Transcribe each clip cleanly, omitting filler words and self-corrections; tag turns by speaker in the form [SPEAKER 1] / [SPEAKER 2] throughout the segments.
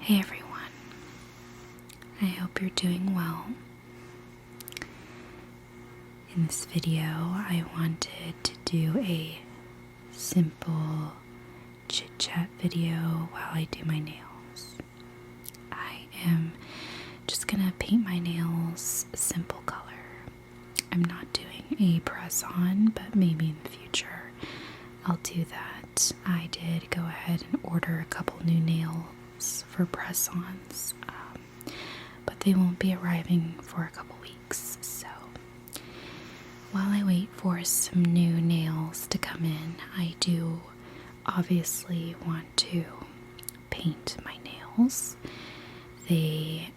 [SPEAKER 1] Hey everyone, I hope you're doing well. In this video, I wanted to do a simple chit chat video while I do my nails. I am just gonna paint my nails a simple color. I'm not doing a press on, but maybe in the future I'll do that. I did go ahead and order a couple new nails for press-ons, but they won't be arriving for a couple weeks. So while I wait for some new nails to come in, I do obviously want to paint my nails. They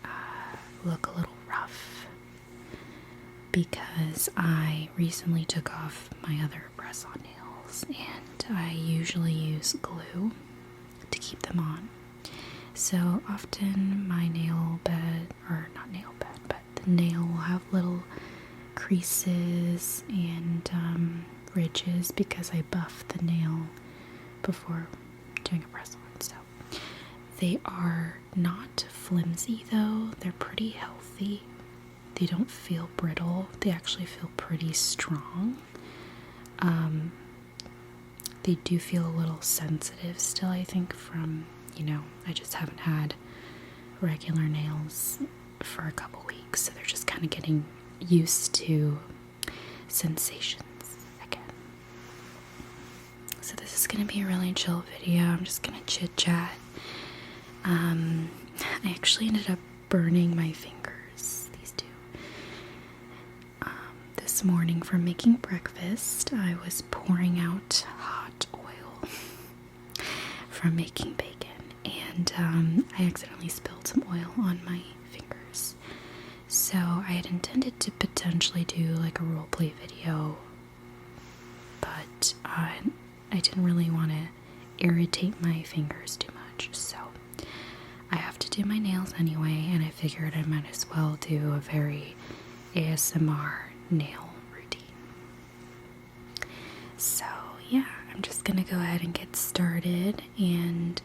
[SPEAKER 1] look a little rough because I recently took off my other press-on nails, and I usually use glue to keep them on. So often my nail bed, or not nail bed, but the nail will have little creases and ridges because I buff the nail before doing a press on. So they are not flimsy though, they're pretty healthy. They don't feel brittle, they actually feel pretty strong. They do feel a little sensitive still, I think, from, I just haven't had regular nails for a couple weeks, so they're just kind of getting used to sensations again. So this is going to be a really chill video. I'm just going to chit chat. I actually ended up burning my fingers, these two. This morning for making breakfast, I was pouring out hot oil from making bacon. And I accidentally spilled some oil on my fingers. So I had intended to potentially do like a roleplay video, but I didn't really want to irritate my fingers too much. So I have to do my nails anyway, and I figured I might as well do a very ASMR nail routine. So yeah, I'm just gonna go ahead and get started, and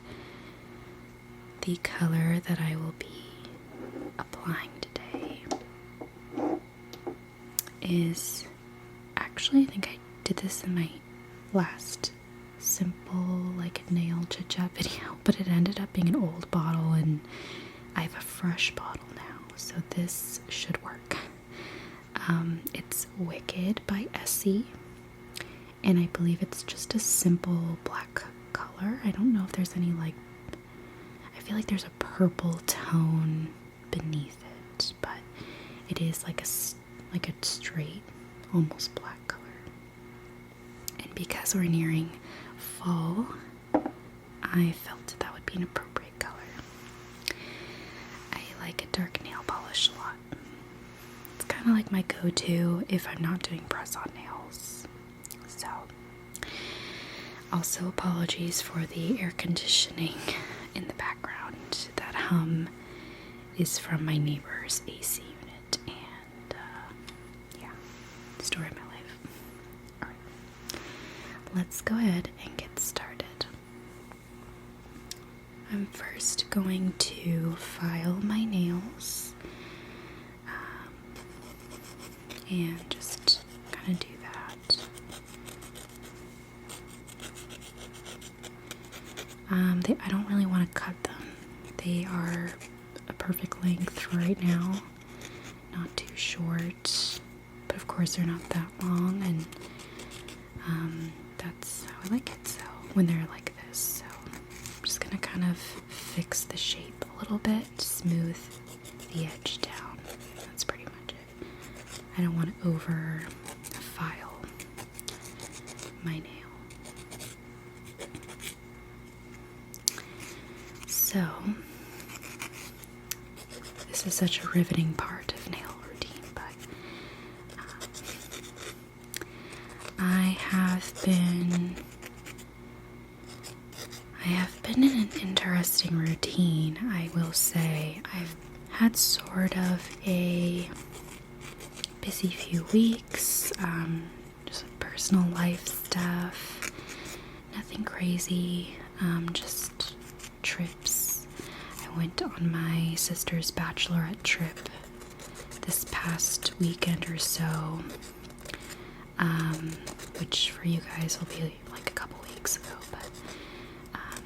[SPEAKER 1] the color that I will be applying today is, actually I think I did this in my last simple nail chit chat video, but it ended up being an old bottle and I have a fresh bottle now, so this should work. It's Wicked by Essie, and I believe it's just a simple black color. I don't know if there's any I feel like there's a purple tone beneath it, but it is like a straight, almost black color. And because we're nearing fall, I felt that would be an appropriate color. I like a dark nail polish a lot. It's kind of like my go-to if I'm not doing press-on nails. So, also apologies for the air conditioning in the background. That hum is from my neighbor's AC unit, and yeah, story of my life. Alright, let's go ahead and get started. I'm first going to file my nails and just kind of do that. I don't really want to cut them. They are a perfect length right now, not too short, but of course they're not that long, and that's how I like it, so when they're like this. So I'm just gonna kind of fix the shape a little bit, smooth the edge down. That's pretty much it. I don't want to over file my nail. So, this is such a riveting part of nail routine, but I have been in an interesting routine, I will say. I've had sort of a busy few weeks, just personal life stuff, nothing crazy, just trips. I went on my sister's bachelorette trip this past weekend or so, which for you guys will be like a couple weeks ago, but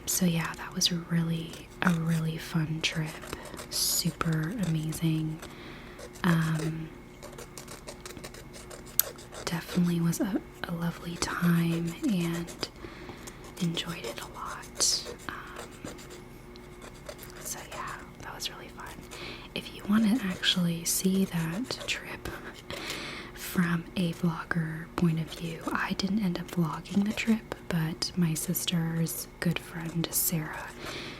[SPEAKER 1] so yeah, that was a really fun trip, super amazing. Definitely was a lovely time and enjoyed it a lot. So yeah, that was really fun. If you want to actually see that trip from a vlogger point of view, I didn't end up vlogging the trip, but my sister's good friend Sarah,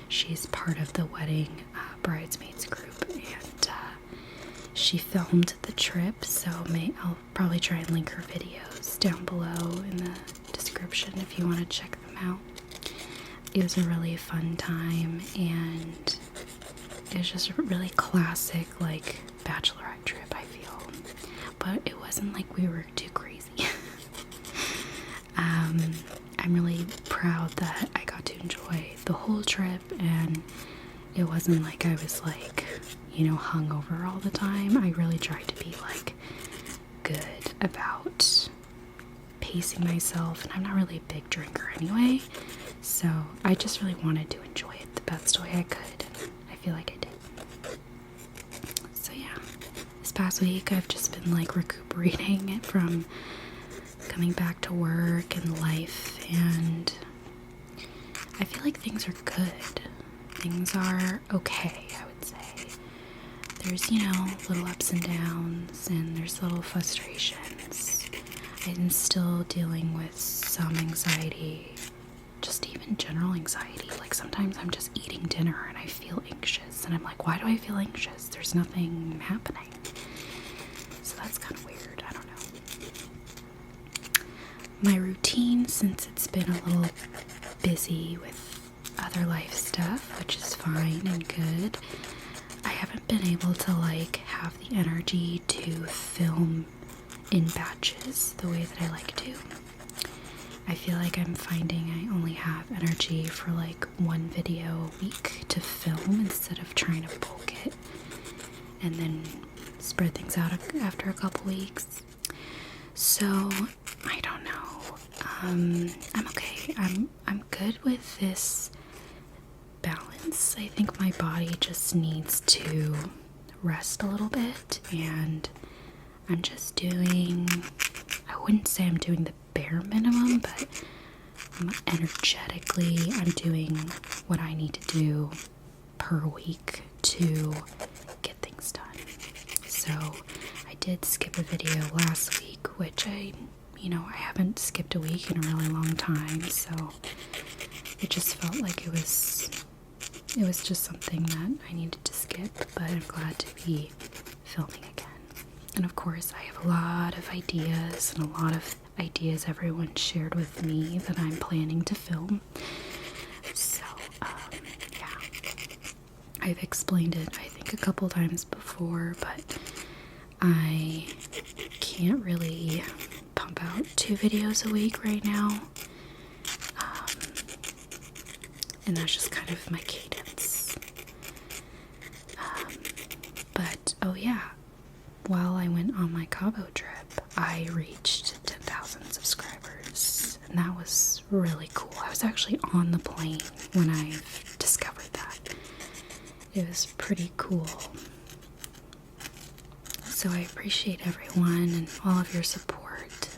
[SPEAKER 1] she's part of the wedding bridesmaids group, and she filmed the trip, so I'll probably try and link her videos down below in the description if you want to check them out. It was a really fun time, and it was just a really classic, like, bachelorette trip, I feel. But it wasn't like we were too crazy. I'm really proud that I got to enjoy the whole trip, and it wasn't like I was like, hungover all the time. I really tried to be like good about pacing myself, and I'm not really a big drinker anyway, so I just really wanted to enjoy it the best way I could, and I feel like I did. So yeah, this past week I've just been like recuperating from coming back to work and life, and I feel like things are good. Things are okay, I would say. There's, little ups and downs, and there's little frustrations. I'm still dealing with some anxiety, just even general anxiety. Like sometimes I'm just eating dinner and I feel anxious, and I'm like, why do I feel anxious? There's nothing happening. So that's kind of weird. I don't know. My routine, since it's been a little busy with other life stuff, which is fine and good, I haven't been able to like have the energy to film in batches the way that I like to. I feel like I'm finding I only have energy for like one video a week to film instead of trying to bulk it and then spread things out after a couple weeks. So I don't know. I'm okay. I'm good with this balance. I think my body just needs to rest a little bit, and I'm just doing, I wouldn't say I'm doing the bare minimum, but energetically I'm doing what I need to do per week to get things done. So I did skip a video last week, which I haven't skipped a week in a really long time, so it just felt like it was just something that I needed to skip, but I'm glad to be filming again. And of course, I have a lot of ideas, and a lot of ideas everyone shared with me that I'm planning to film. So, yeah. I've explained it, I think, a couple times before, but I can't really pump out 2 videos a week right now. And that's just kind of my cadence. But, oh yeah, while I went on my Cabo trip, I reached 10,000 subscribers, and that was really cool. I was actually on the plane when I discovered that. It was pretty cool. So I appreciate everyone and all of your support.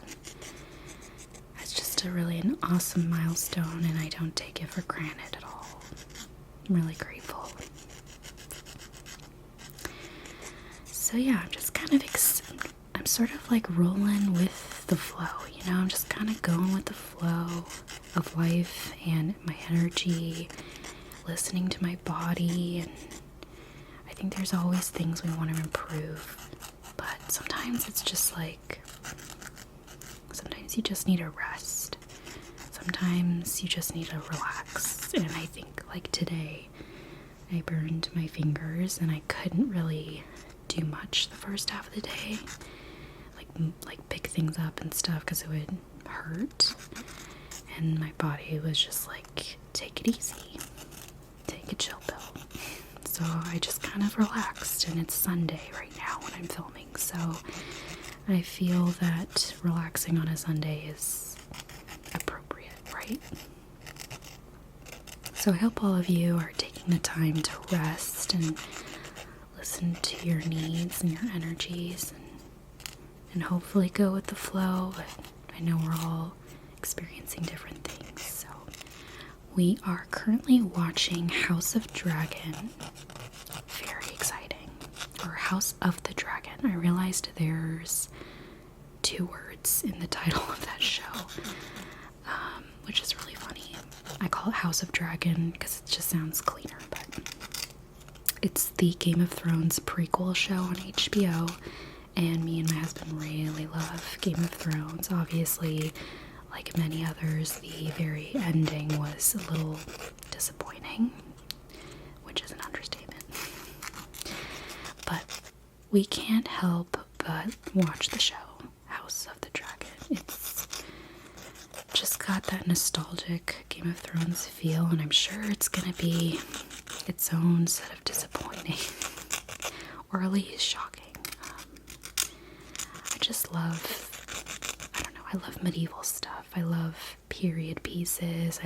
[SPEAKER 1] It's just an awesome milestone, and I don't take it for granted at all. I'm really grateful. So yeah, I'm just kind of, I'm sort of like rolling with the flow, I'm just kind of going with the flow of life and my energy, listening to my body, and I think there's always things we want to improve, but sometimes it's just like, sometimes you just need a rest. Sometimes you just need to relax. And I think like today I burned my fingers and I couldn't really do much the first half of the day, like pick things up and stuff, because it would hurt, and my body was just like, take it easy, take a chill pill. so I just kind of relaxed, and it's Sunday right now when I'm filming, so I feel that relaxing on a Sunday is appropriate, right? So I hope all of you are taking the time to rest and listen to your needs and your energies, and hopefully go with the flow, but I know we're all experiencing different things. So we are currently watching House of Dragon. Very exciting. Or House of the Dragon. I realized there's 2 words in the title of that show, which is really funny. I call it House of Dragon because it just sounds cleaner, but it's the Game of Thrones prequel show on HBO, and me and my husband really love Game of Thrones. Obviously, like many others, the very ending was a little disappointing, which is an understatement. But we can't help but watch the show, House of the Dragon. It's just got that nostalgic Game of Thrones feel, and I'm sure it's gonna be its own set of disappointing, or at least shocking. I just love, I love medieval stuff. I love period pieces.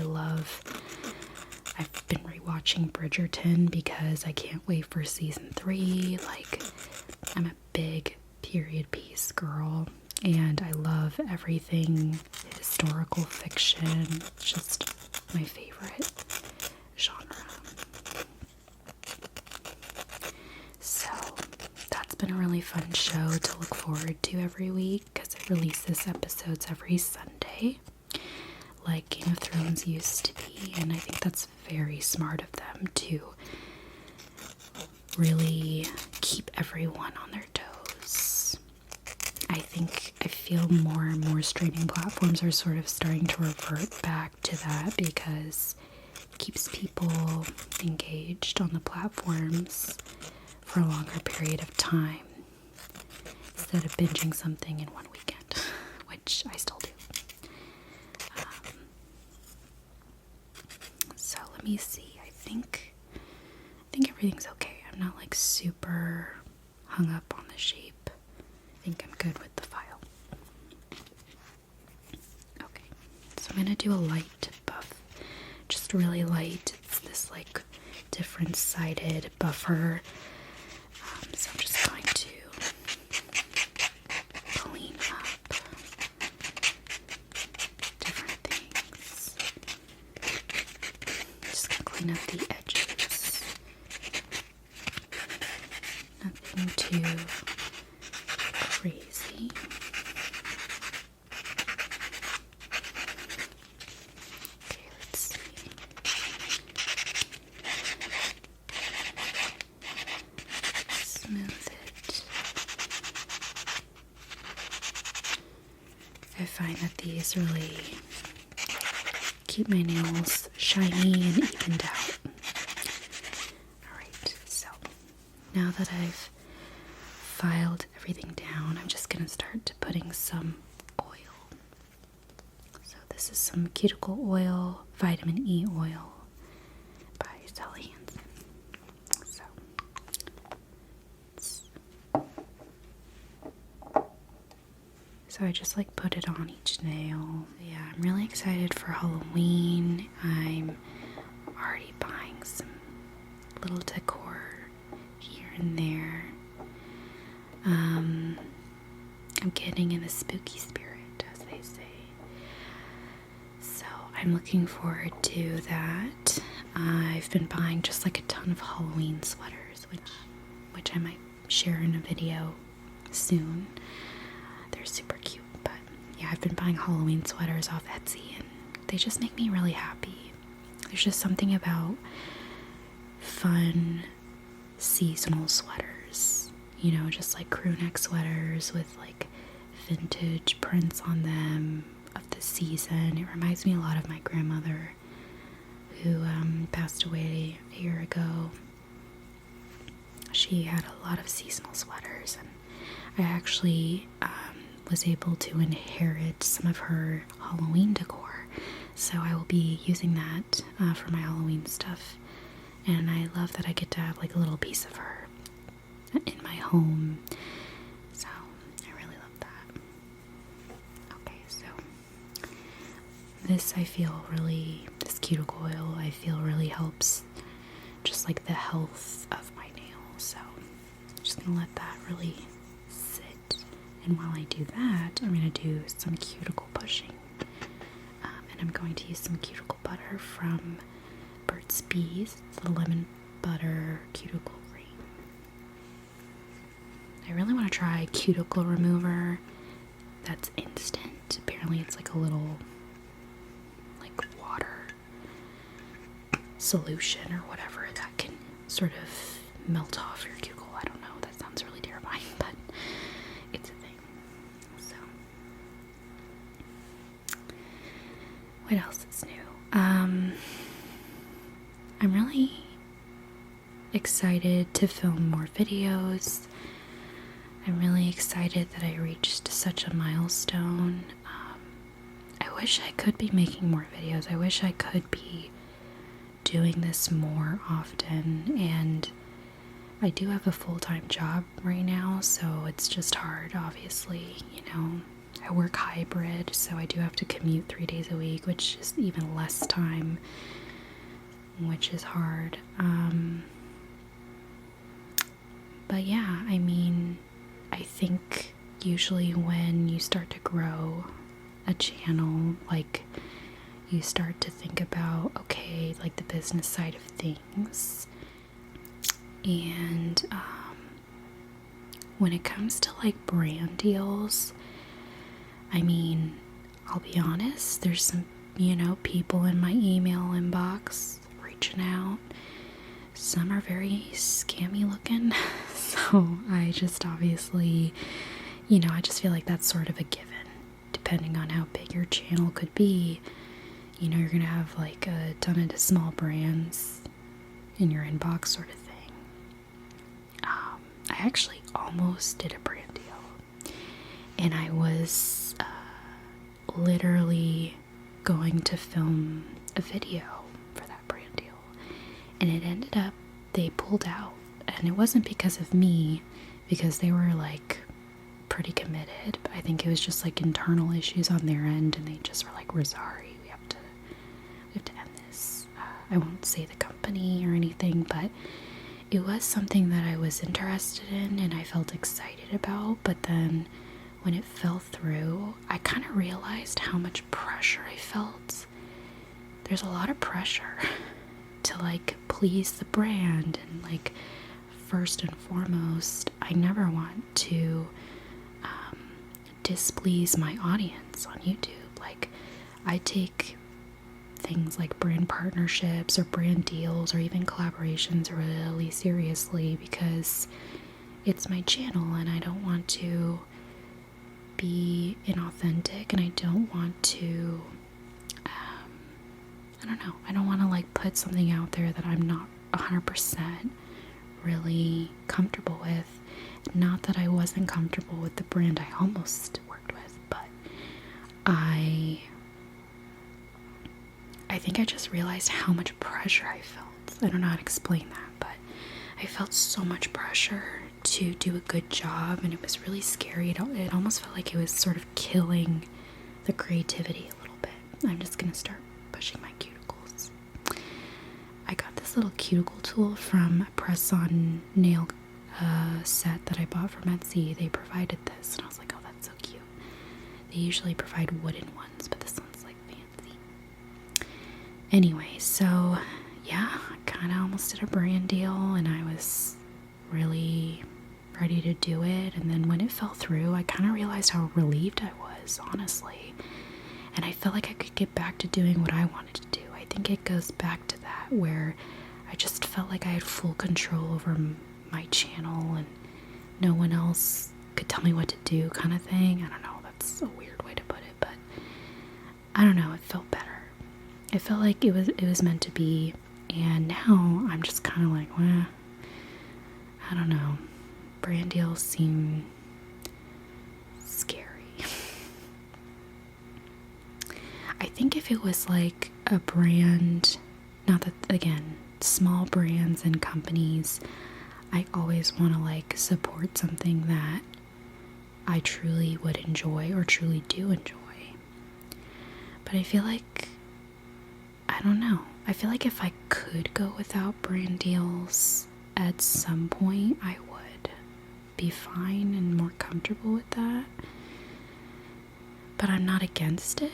[SPEAKER 1] I've been rewatching Bridgerton because I can't wait for season 3. Like, I'm a big period piece girl, and I love everything historical fiction. It's just my favorite genre. So that's been a really fun show to look forward to every week because it releases episodes every Sunday, like Game of Thrones used to be, and I think that's very smart of them to really keep everyone on their toes. I feel more and more streaming platforms are sort of starting to revert back to that because it keeps people engaged on the platforms for a longer period of time instead of binging something in one weekend, which I still do. So let me see. I think everything's okay. I'm not like super hung up on the shape. I think I'm good with the file. Okay, so I'm gonna do a light buff, just really light. It's this like different sided buffer. So I'm just going to clean up different things. Just gonna clean up the edges. Nothing too crazy. Okay, let's see. Smooth it. I find that these really keep my nails shiny and evened out. Alright, so now that I've filed everything down, I'm just going to start putting some oil. So this is some cuticle oil, vitamin E oil by Sally Hansen. So I just like put it on each nail. Yeah, I'm really excited for Halloween. I'm already buying some little decor here and there. I'm getting in the spooky spirit, as they say. So I'm looking forward to that. I've been buying just like a ton of Halloween sweaters, which I might share in a video soon. They're super cute, but yeah, I've been buying Halloween sweaters off Etsy, and they just make me really happy. There's just something about fun seasonal sweaters, you know, just like crew neck sweaters with like vintage prints on them of the season. It reminds me a lot of my grandmother, who passed away a year ago. She had a lot of seasonal sweaters, and I actually was able to inherit some of her Halloween decor, so I will be using that for my Halloween stuff And I love that I get to have like a little piece of her in my home. So I really love that. Okay, so this I feel really, this cuticle oil I feel really helps just like the health of my nails. So I'm just gonna let that really sit. And while I do that, I'm gonna do some cuticle pushing. And I'm going to use some cuticle butter from Burt's Bees, the lemon butter cuticle cream. I really want to try cuticle remover that's instant. Apparently it's like a little like water solution or whatever that can sort of melt off your cuticle. I don't know, that sounds really terrifying, but it's a thing. So what else is new? I'm really excited to film more videos. I'm really excited that I reached such a milestone. I wish I could be making more videos. I wish I could be doing this more often, and I do have a full-time job right now, so it's just hard, obviously. You know, I work hybrid, so I do have to commute 3 days a week, which is even less time, which is hard. But yeah, I mean, I think usually when you start to grow a channel, like, you start to think about, okay, like the business side of things. And when it comes to like brand deals, I mean, I'll be honest, there's some, you know, people in my email inbox reaching out. Some are very scammy looking, so I just obviously, you know, I just feel like that's sort of a given. Depending on how big your channel could be, you know, you're gonna have like a ton of small brands in your inbox sort of thing. I actually almost did a brand deal, and I was literally going to film a video for that brand deal, and it ended up they pulled out, and it wasn't because of me, because they were like pretty committed, but I think it was just like internal issues on their end, and they just were like, we're sorry, we have to end this. I won't say the company or anything, but it was something that I was interested in and I felt excited about. But then when it fell through, I kind of realized how much pressure I felt. There's a lot of pressure to like please the brand, and like first and foremost, I never want to displease my audience on YouTube. Like, I take things like brand partnerships or brand deals or even collaborations really seriously, because it's my channel and I don't want to be inauthentic, and I don't want to I don't know, I don't want to like put something out there that I'm not 100% really comfortable with. Not that I wasn't comfortable with the brand I almost worked with, but I think I just realized how much pressure I felt. I don't know how to explain that, but I felt so much pressure to do a good job, and it was really scary. It almost felt like it was sort of killing the creativity a little bit. I'm just gonna start pushing my cuticles. I got this little cuticle tool from a press-on nail set that I bought from Etsy. They provided this, and I was like, oh, that's so cute. They usually provide wooden ones, but this one's like fancy. Anyway, so yeah, I kind of almost did a brand deal, and I was really ready to do it. And then when it fell through, I kind of realized how relieved I was, honestly. And I felt like I could get back to doing what I wanted to do. I think it goes back to that, where I just felt like I had full control over my channel and no one else could tell me what to do, kind of thing. I don't know, that's a weird way to put it, but I don't know, it felt better. It felt like it was meant to be, and now I'm just kind of like, well, I don't know. Brand deals seem scary. I think if it was like a brand, not that, again, small brands and companies, I always want to like support something that I truly would enjoy or truly do enjoy. But I feel like, I don't know, I feel like if I could go without brand deals at some point, I would be fine and more comfortable with that. But I'm not against it.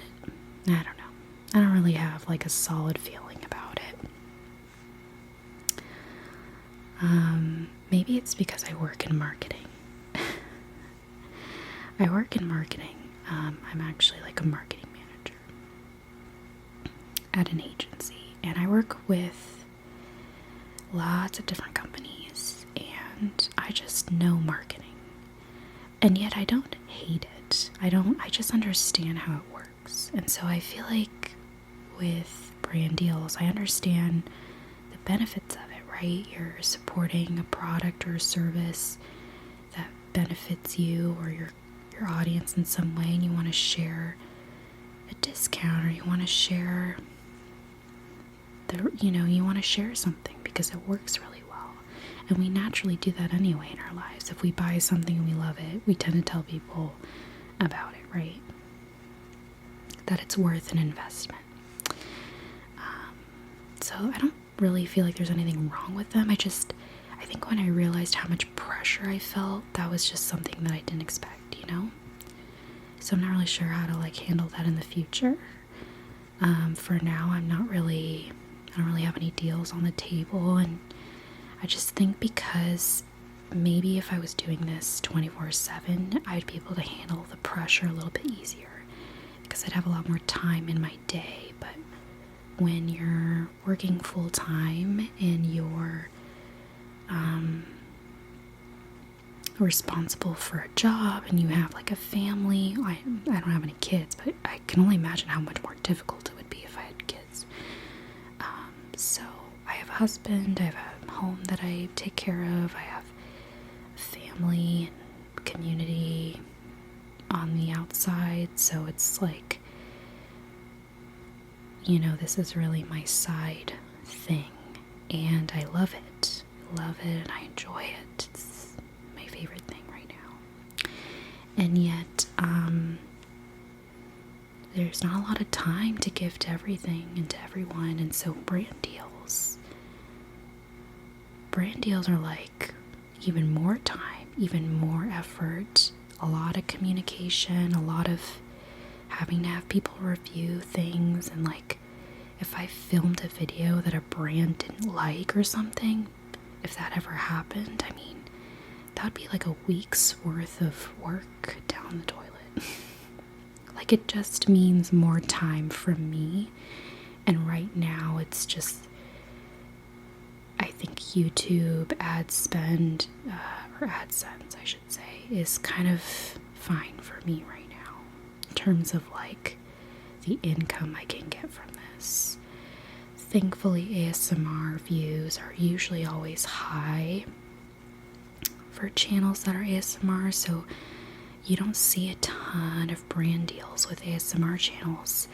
[SPEAKER 1] I don't know. I don't really have like a solid feeling about it. Maybe it's because I work in marketing. I work in marketing. I'm actually like a marketing manager at an agency, and I work with lots of different companies, and I just know marketing. And yet I don't hate it. I just understand how it works. And so I feel like with brand deals, I understand the benefits of it, right? You're supporting a product or a service that benefits you or your audience in some way, and you want to share a discount, or you want to share you want to share something because it works really well. And we naturally do that anyway in our lives. If we buy something and we love it, we tend to tell people about it, right? That it's worth an investment. So I don't really feel like there's anything wrong with them. I think when I realized how much pressure I felt, that was just something that I didn't expect, you know? So I'm not really sure how to like handle that in the future. For now, I don't really have any deals on the table, and I just think because maybe if I was doing this 24/7, I'd be able to handle the pressure a little bit easier because I'd have a lot more time in my day. But when you're working full time and you're responsible for a job and you have like a family, I don't have any kids, but I can only imagine how much more difficult it would be if I had kids. So I have a husband, I have a home that I take care of, I have family and community on the outside, so it's like, this is really my side thing, and I love it. And I enjoy it. It's my favorite thing right now. And yet, there's not a lot of time to give to everything and to everyone, and so brand deals are like even more time, even more effort, a lot of communication, a lot of having to have people review things, and like if I filmed a video that a brand didn't like or something, if that ever happened, I mean, that would be like a week's worth of work down the toilet. Like, it just means more time for me. And right now it's just, I think YouTube ad spend, or AdSense I should say, is kind of fine for me right now in terms of like the income I can get from this. Thankfully, ASMR views are usually always high for channels that are ASMR, so you don't see a ton of brand deals with ASMR channels.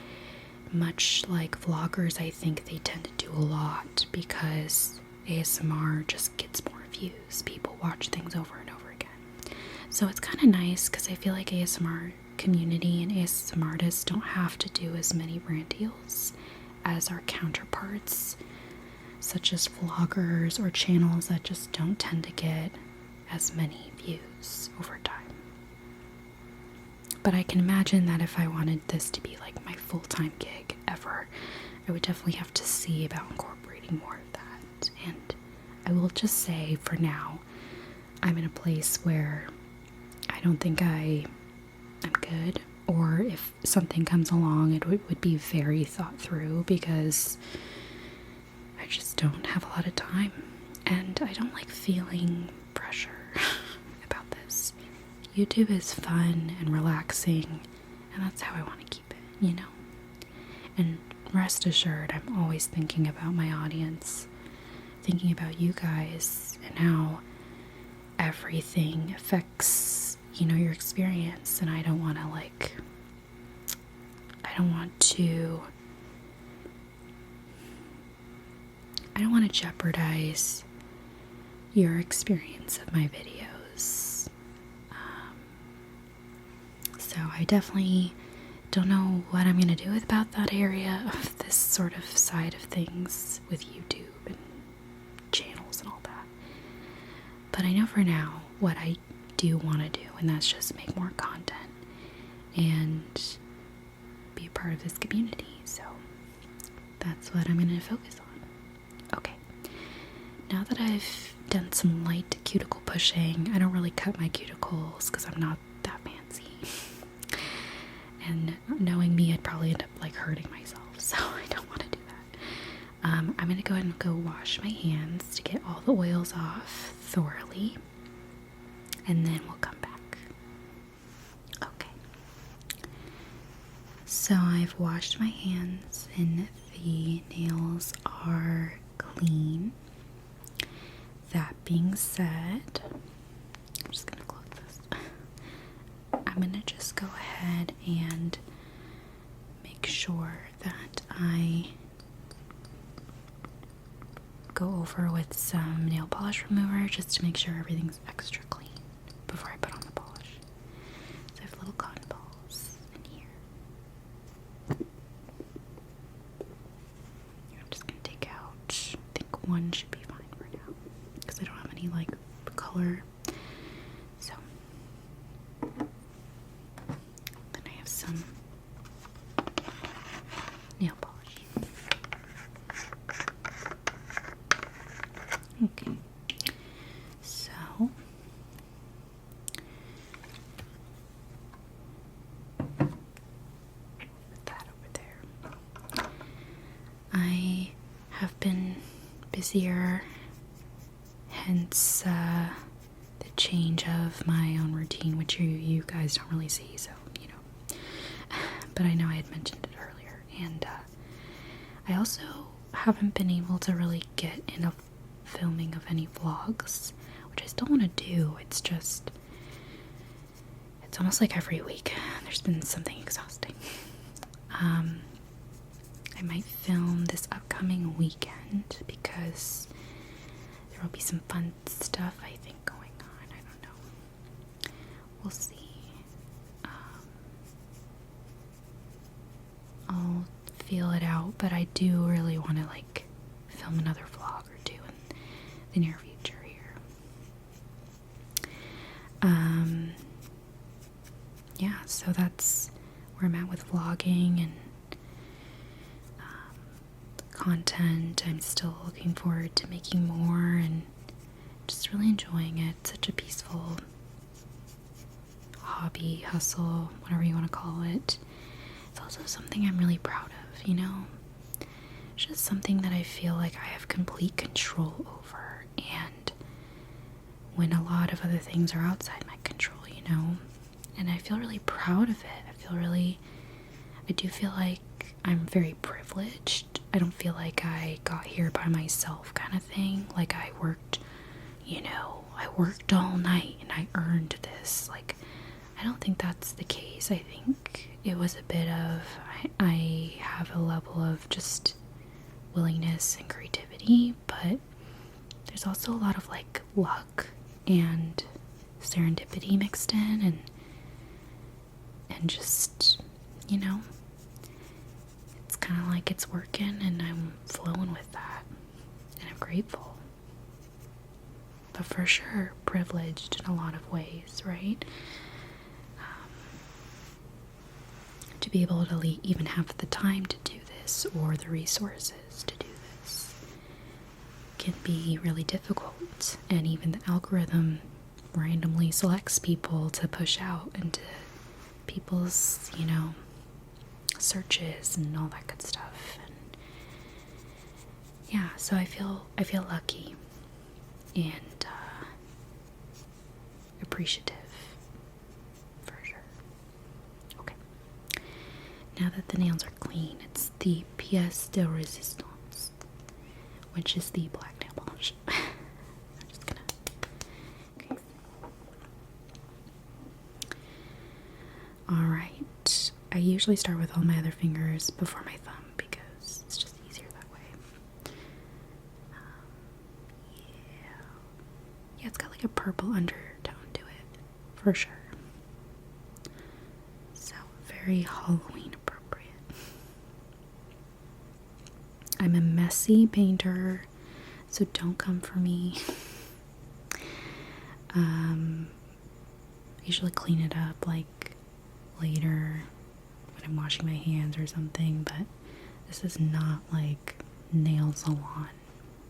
[SPEAKER 1] Much like vloggers, I think they tend to do a lot because ASMR just gets more views. People watch things over and over again. So it's kind of nice because I feel like ASMR community and ASMR artists don't have to do as many brand deals as our counterparts, such as vloggers or channels that just don't tend to get as many views over time. But I can imagine that if I wanted this to be like my full-time gig ever, I would definitely have to see about incorporating more of that. And I will just say, for now, I'm in a place where I don't think I'm good, or if something comes along, it would be very thought through because I just don't have a lot of time, and I don't like feeling pressure about this. YouTube is fun and relaxing, and that's how I want to keep it, And rest assured, I'm always thinking about my audience, thinking about you guys and how everything affects your experience. And I don't want to I don't want to jeopardize your experience of my videos. So I definitely don't know what I'm going to do about that area of this sort of side of things with YouTube and channels and all that. But I know for now what I do want to do, and that's just make more content and be a part of this community. So that's what I'm going to focus on. Okay, now that I've done some light cuticle pushing, I don't really cut my cuticles because I'm not that fancy. And knowing me, I'd probably end up like hurting myself, so I don't want to do that. I'm going to go ahead and go wash my hands to get all the oils off thoroughly, and then we'll come back. Okay. So I've washed my hands and the nails are clean. That being said, I'm just going to close this. I'm going to just go ahead and make sure that I go over with some nail polish remover just to make sure everything's extra clean before I put on the polish. So I have little cotton balls in here. I'm just going to take out, I think one should be fine for now because I don't have any like color. So then I have some nail polish. Okay, so put that over there. I have been busier, hence the change of my own routine, which you guys don't really see, so you know. But I know I had mentioned it earlier, and I also haven't been able to really get enough filming of any vlogs, which I still want to do. It's just, it's almost like every week there's been something exhausting. I might film this upcoming weekend because there will be some fun stuff I think going on. I don't know. We'll see. I'll feel it out, but I do really want to like film another vlog or two in the near future here. Yeah, so that's where I'm at with vlogging and content. I'm still looking forward to making more and just really enjoying it. Such a peaceful hobby, hustle, whatever you want to call it. It's also something I'm really proud of, you know? It's just something that I feel like I have complete control over, and when a lot of other things are outside my control, you know? And I feel really proud of it. I do feel like I'm very privileged. I don't feel like I got here by myself kind of thing. Like I worked all night and I earned this. Like, I don't think that's the case. I think it was a bit of, I have a level of just willingness and creativity, but there's also a lot of like luck and serendipity mixed in, and just, you know, it's kind of like it's working and I'm flowing with that, and I'm grateful, but for sure privileged in a lot of ways, right? To be able to even have the time to do this or the resources to do this can be really difficult, and even the algorithm randomly selects people to push out into people's, you know, searches and all that good stuff. And yeah, so I feel lucky and appreciative for sure. Okay, now that the nails are clean, it's the pièce de résistance, which is the black nail polish. I'm just gonna, okay. Alright, I usually start with all my other fingers before my thumb because it's just easier that way. like a purple undertone to it, for sure. So, very Halloween appropriate. I'm a messy painter, so don't come for me. I usually clean it up like later when I'm washing my hands or something, but this is not like nail salon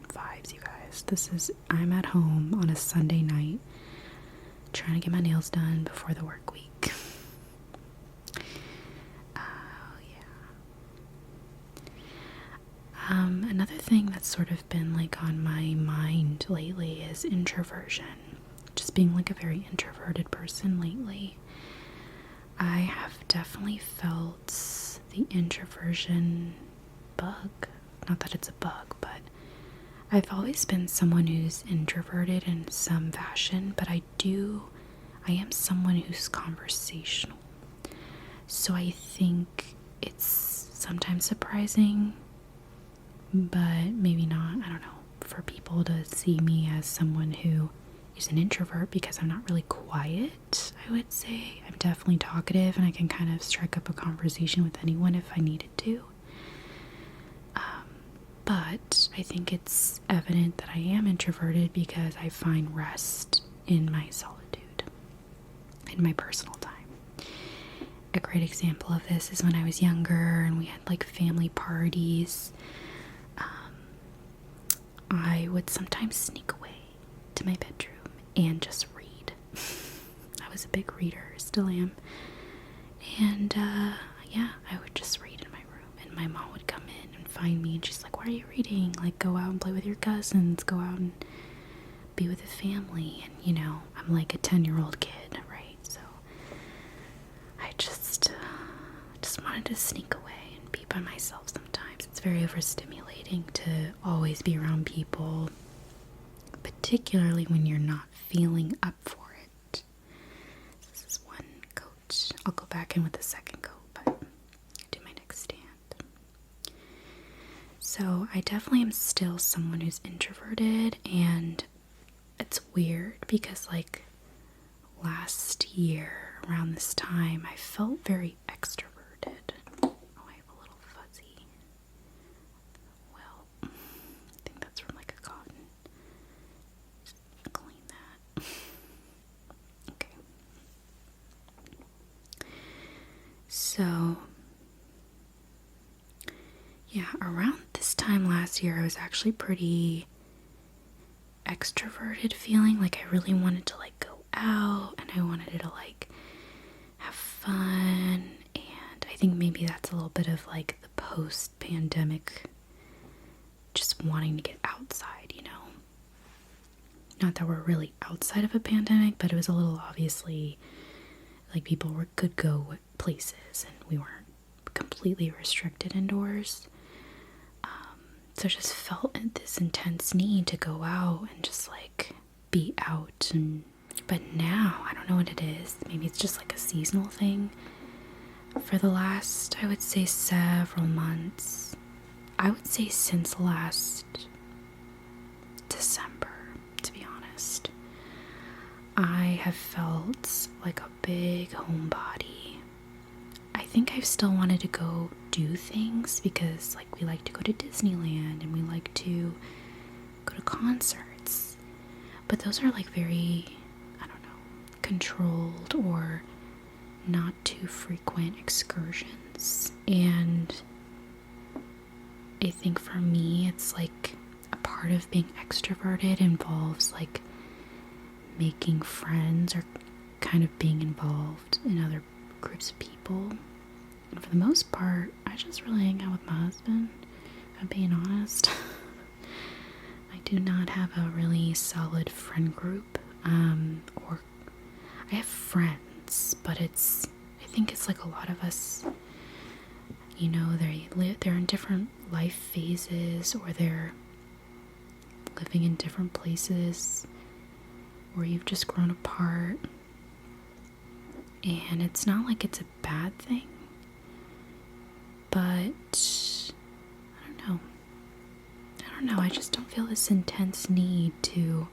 [SPEAKER 1] vibes, you guys. This is, I'm at home on a Sunday night trying to get my nails done before the work week. Another thing that's sort of been like on my mind lately is introversion. Just being like a very introverted person lately. I have definitely felt the introversion bug. Not that it's a bug, but I've always been someone who's introverted in some fashion, but I am someone who's conversational. So I think it's sometimes surprising, but maybe not, I don't know, for people to see me as someone who is an introvert, because I'm not really quiet, I would say. I'm definitely talkative and I can kind of strike up a conversation with anyone if I needed to. But I think it's evident that I am introverted because I find rest in my solitude, in my personal time. A great example of this is when I was younger and we had like family parties. I would sometimes sneak away to my bedroom and just read. I was a big reader, still am. And yeah, I would just read in my room, and my mom would come in and find me, and she's like, "What are you reading? Like, go out and play with your cousins, go out and be with the family." And you know, I'm like a 10-year-old kid, right? So I just wanted to sneak away and be by myself sometimes. It's very overstimulating to always be around people, particularly when you're not feeling up for it. This is one coat. I'll go back in with the second coat, but do my next stand. So I definitely am still someone who's introverted, and it's weird because like last year around this time I felt very extroverted. Oh, I have a little fuzzy. Well, I think that's from like a cotton. Just clean that. Okay. So, yeah, around this time last year, I was actually pretty extroverted feeling. Like I really wanted to like go out and I wanted to like have fun. And I think maybe that's a little bit of like the post-pandemic just wanting to get outside, you know? Not that we're really outside of a pandemic, but it was a little obviously like people could go places and we weren't completely restricted indoors. So I just felt this intense need to go out and just like be out. But now, I don't know what it is. Maybe it's just like a seasonal thing. For the last, I would say several months, I would say since last December, to be honest, I have felt like a big homebody. I think I've still wanted to go do things because like we like to go to Disneyland and we like to go to concerts, but those are like very, I don't know, controlled or not too frequent excursions. And I think for me it's like a part of being extroverted involves like making friends or kind of being involved in other groups of people. And for the most part, I just really hang out with my husband, if I'm being honest. I do not have a really solid friend group, or I have friends, but I think it's like a lot of us, you know, they're in different life phases, or they're living in different places, or you've just grown apart. And it's not like it's a bad thing, but I don't know, I just don't feel this intense need to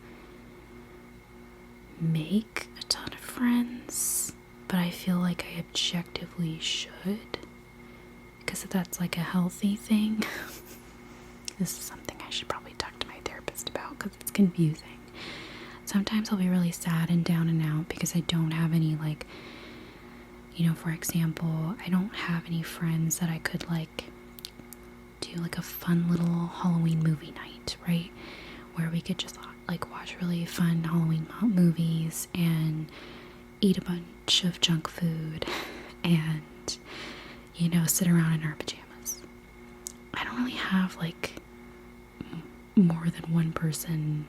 [SPEAKER 1] make a ton of friends, but I feel like I objectively should, because that's like a healthy thing. This is something I should probably talk to my therapist about because it's confusing. Sometimes I'll be really sad and down and out because I don't have any, like, you know, for example, I don't have any friends that I could like do like a fun little Halloween movie night, right? Where we could just like watch really fun Halloween movies and eat a bunch of junk food and, you know, sit around in our pajamas. I don't really have like more than one person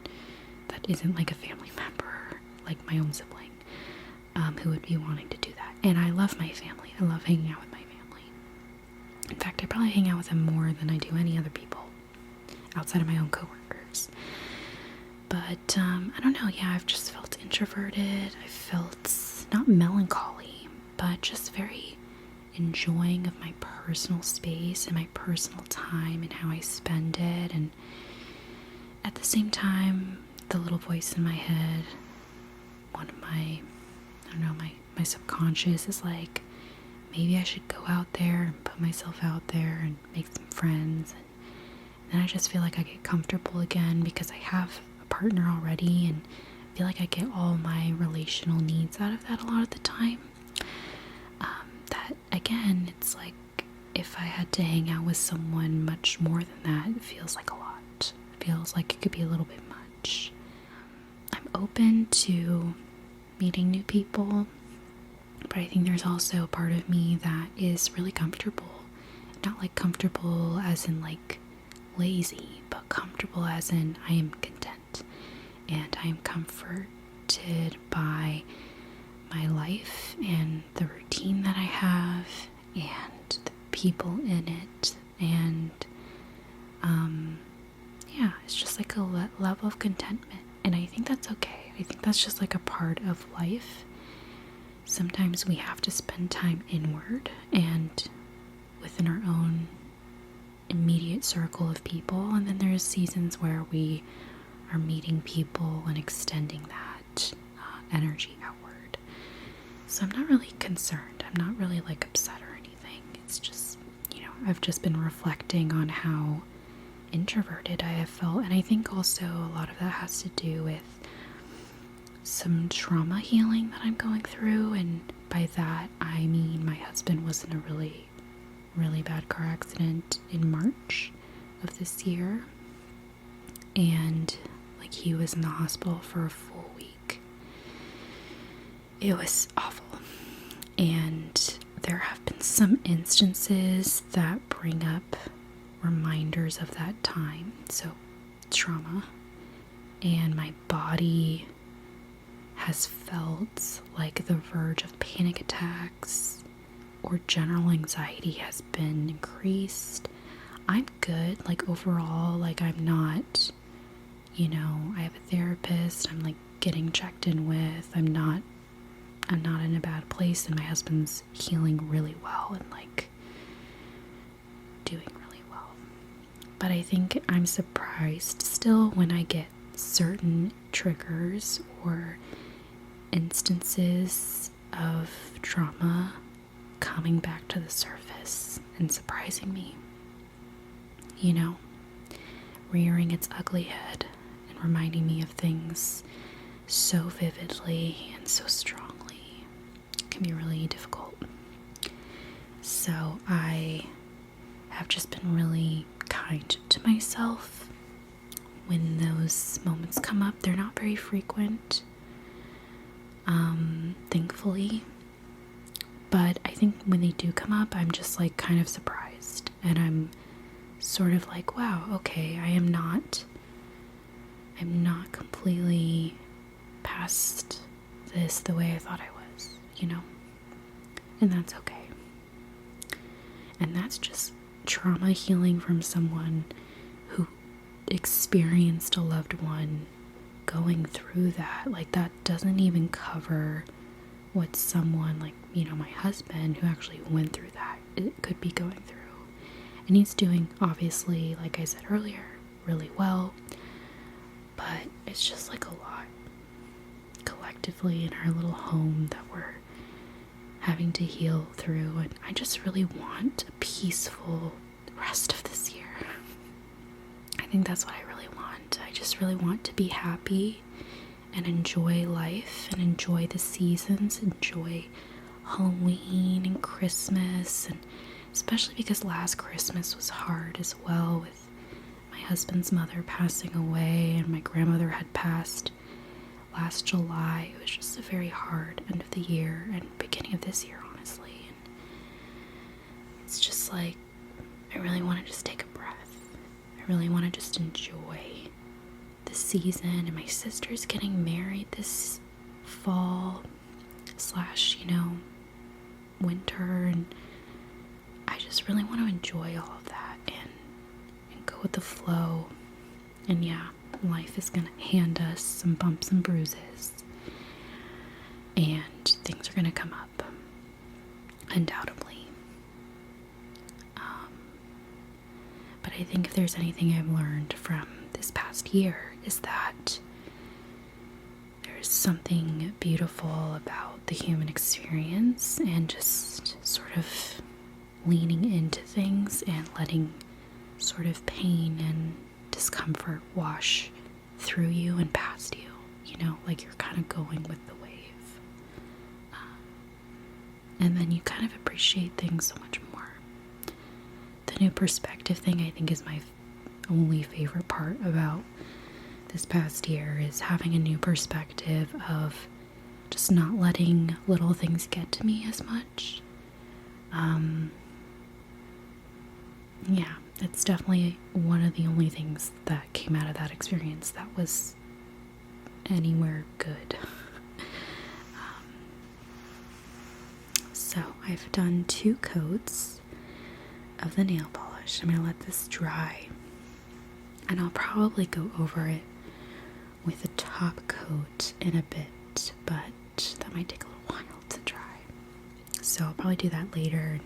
[SPEAKER 1] that isn't like a family member, like my own sibling, who would be wanting to do that. And I love my family. I love hanging out with my family. In fact, I probably hang out with them more than I do any other people outside of my own coworkers. But I don't know. Yeah, I've just felt introverted. I felt not melancholy, but just very enjoying of my personal space and my personal time and how I spend it. And at the same time, the little voice in my head, one of my, I don't know, my subconscious is like, maybe I should go out there and put myself out there and make some friends. And then I just feel like I get comfortable again because I have a partner already, and I feel like I get all my relational needs out of that a lot of the time. That, again, it's like if I had to hang out with someone much more than that, it feels like a lot. It feels like it could be a little bit much. I'm open to meeting new people, but I think there's also a part of me that is really comfortable. Not like comfortable as in like lazy, but comfortable as in I am content and I am comforted by my life and the routine that I have and the people in it, and yeah, it's just like a level of contentment, and I think that's okay. I think that's just like a part of life. Sometimes we have to spend time inward and within our own immediate circle of people, and then there's seasons where we are meeting people and extending that energy outward. So I'm not really concerned. I'm not really like upset or anything. It's just, you know, I've just been reflecting on how introverted I have felt, and I think also a lot of that has to do with some trauma healing that I'm going through. And by that I mean my husband was in a really, really bad car accident in March of this year, and like he was in the hospital for a full week. It was awful, and there have been some instances that bring up reminders of that time, so trauma, and my body has felt like the verge of panic attacks or general anxiety has been increased. I'm good, like overall, like I'm not, you know, I have a therapist I'm like getting checked in with. I'm not in a bad place, and my husband's healing really well and like doing really well. But I think I'm surprised still when I get certain triggers or instances of trauma coming back to the surface and surprising me, you know, rearing its ugly head and reminding me of things so vividly and so strongly. It can be really difficult. So I have just been really kind to myself when those moments come up. They're not very frequent, thankfully, but I think when they do come up, I'm just like kind of surprised, and I'm sort of like, wow, okay, I'm not completely past this the way I thought I was, you know, and that's okay. And that's just trauma healing from someone who experienced a loved one going through that. Like, that doesn't even cover what someone like, you know, my husband, who actually went through that, it could be going through. And he's doing, obviously, like I said earlier, really well, but it's just like a lot. collectively in our little home that we're having to heal through, and I just really want a peaceful rest of this year. I think that's what I really want. I just really want to be happy and enjoy life and enjoy the seasons, enjoy Halloween and Christmas, and especially because last Christmas was hard as well, with my husband's mother passing away and my grandmother had passed last July. It was just a very hard end of the year and beginning of this year, honestly. And it's just like, I really want to just take a breath. I really want to just enjoy the season. And my sister's getting married this fall slash, winter, and I just really want to enjoy all of that and go with the flow. And yeah, life is gonna hand us some bumps and bruises, and things are gonna come up, undoubtedly. But I think if there's anything I've learned from this past year is that there's something beautiful about the human experience and just sort of leaning into things and letting sort of pain and discomfort wash through you and past you, like you're kind of going with the wave. And then you kind of appreciate things so much more. The new perspective thing, I think, is my only favorite part about this past year, is having a new perspective of just not letting little things get to me as much. Yeah, it's definitely one of the only things that came out of that experience that was anywhere good. So I've done 2 coats of the nail polish. I'm going to let this dry, and I'll probably go over it with a top coat in a bit, but that might take a little while to dry. So I'll probably do that later.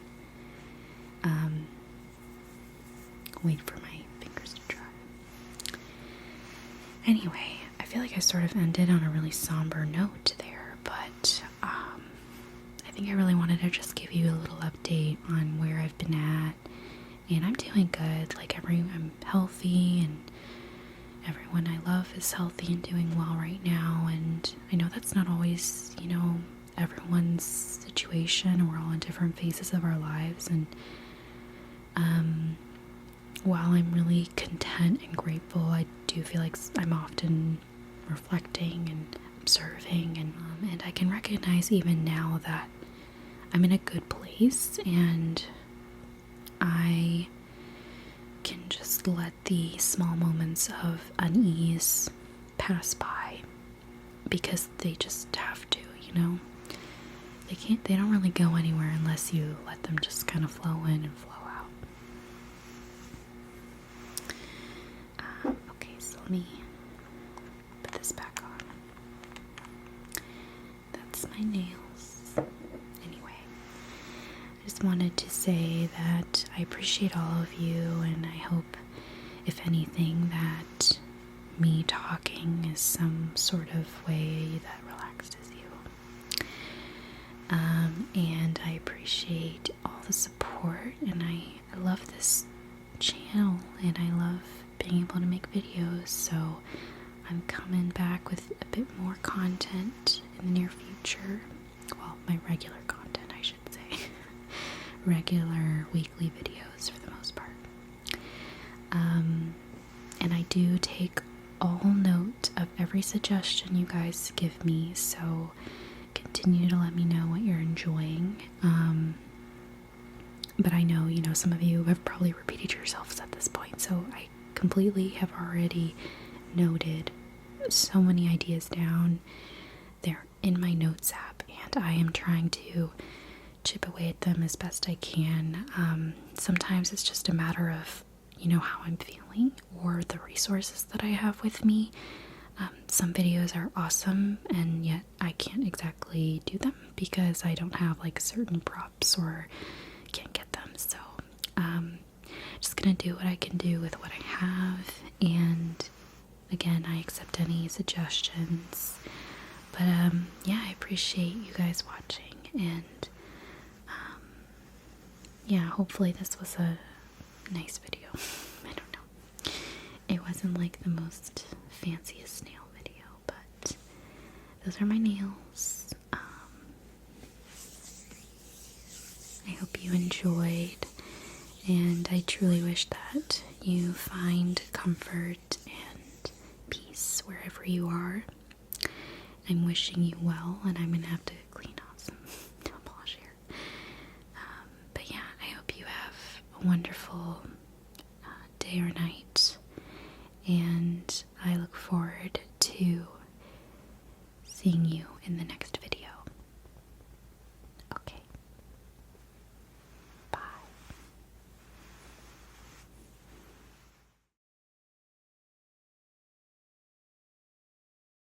[SPEAKER 1] Wait for my fingers to dry. Anyway, I feel like I sort of ended on a really somber note there, but I think I really wanted to just give you a little update on where I've been at, and I'm doing good. I'm healthy, and everyone I love is healthy and doing well right now, and I know that's not always, everyone's situation. We're all in different phases of our lives, and while I'm really content and grateful, I do feel like I'm often reflecting and observing, and I can recognize even now that I'm in a good place, and I can just let the small moments of unease pass by, because they just have to, they don't really go anywhere unless you let them just kind of flow in and flow out. Okay, so let me put this back on. That's my nails. Anyway, I just wanted to say that I appreciate all of you, and I hope, if anything, that me talking is some sort of way that relaxes you. And I appreciate all the support, and I love this channel, and I love being able to make videos, so I'm coming back with a bit more content in the near future. Well, my regular content, I should say. Regular weekly videos for the most part. And I do take all note of every suggestion you guys give me, so continue to let me know what you're enjoying. But I know, some of you have probably repeated yourselves at this point, so I completely have already noted so many ideas down. They're in my notes app, and I am trying to chip away at them as best I can. Sometimes it's just a matter of, how I'm feeling or the resources that I have with me. Some videos are awesome, and yet I can't exactly do them because I don't have certain props or can't get them. So just gonna do what I can do with what I have, and again, I accept any suggestions. But yeah, I appreciate you guys watching, and yeah, hopefully this was a nice video. I don't know. It wasn't like the most fanciest nail video, but those are my nails. I hope you enjoyed, and I truly wish that you find comfort and peace wherever you are. I'm wishing you well, and I'm gonna have to clean off some nail polish here. But yeah, I hope you have a wonderful day or night, and I look forward to seeing you in the next